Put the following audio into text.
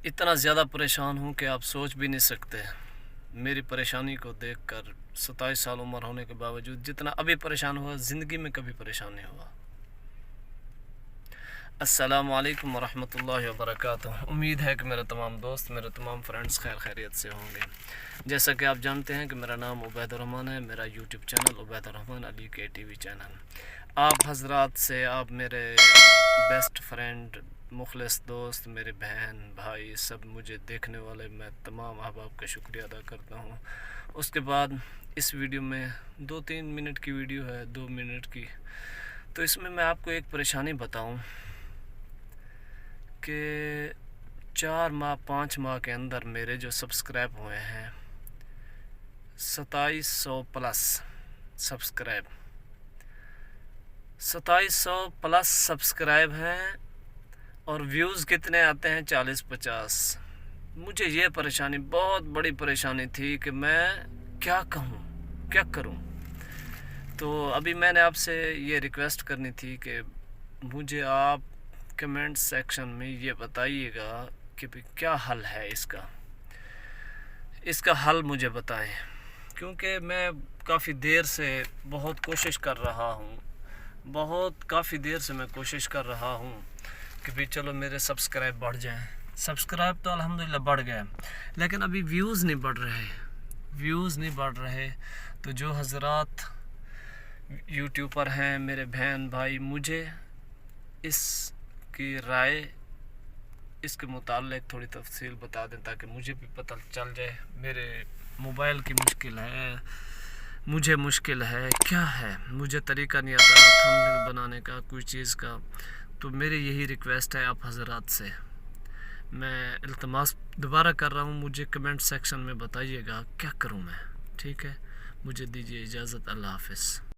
इतना ज़्यादा परेशान हूँ कि आप सोच भी नहीं सकते। मेरी परेशानी को देखकर 27 साल उम्र होने के बावजूद जितना अभी परेशान हुआ ज़िंदगी में कभी परेशान नहीं हुआ। अस्सलाम वालेकुम वरहमतुल्लाहि वबरकातुह। उम्मीद है कि मेरे तमाम दोस्त, मेरे तमाम फ्रेंड्स खैर खैरियत से होंगे। जैसा कि आप जानते हैं कि मेरा नाम उबैदुर्रहमान है, मेरा यूट्यूब चैनल उबैदुर्रहमान अली के टीवी चैनल। आप हजरात से, आप मेरे बेस्ट फ्रेंड, मुखलिस दोस्त, मेरे बहन भाई, सब मुझे देखने वाले, मैं तमाम अहबाब का शुक्रिया अदा करता हूँ। उसके बाद इस वीडियो में 2-3 मिनट की वीडियो है, 2 मिनट की, तो इसमें मैं आपको एक परेशानी बताऊँ कि 4 माह 5 माह के अंदर मेरे जो सब्सक्राइब हुए हैं 2700 प्लस सब्सक्राइब, 2700 प्लस सब्सक्राइब हैं और व्यूज़ कितने आते हैं 40-50। मुझे ये परेशानी, बहुत बड़ी परेशानी थी कि मैं क्या कहूँ, क्या करूँ। तो अभी मैंने आपसे ये रिक्वेस्ट करनी थी कि मुझे आप कमेंट सेक्शन में ये बताइएगा कि क्या हल है इसका हल मुझे बताएं, क्योंकि मैं काफ़ी देर से बहुत कोशिश कर रहा हूँ, काफ़ी देर से मैं कोशिश कर रहा हूँ कि भाई चलो मेरे सब्सक्राइब बढ़ जाएं। सब्सक्राइब तो अल्हम्दुलिल्लाह बढ़ गए, लेकिन अभी व्यूज़ नहीं बढ़ रहे। तो जो हज़रात यूट्यूबर हैं, मेरे बहन भाई, मुझे इसकी राय, इसके मुताल्लिक थोड़ी तफसील बता दें ताकि मुझे भी पता चल जाए। मेरे मोबाइल की मुश्किल है, क्या है, मुझे तरीका नहीं आता थंबनेल बनाने का, कोई चीज़ का। तो मेरी यही रिक्वेस्ट है आप हज़रात से, मैं इल्तमास दोबारा कर रहा हूँ, मुझे कमेंट सेक्शन में बताइएगा क्या करूँ मैं। ठीक है, मुझे दीजिए इजाज़त। अल्लाह हाफ़िज़।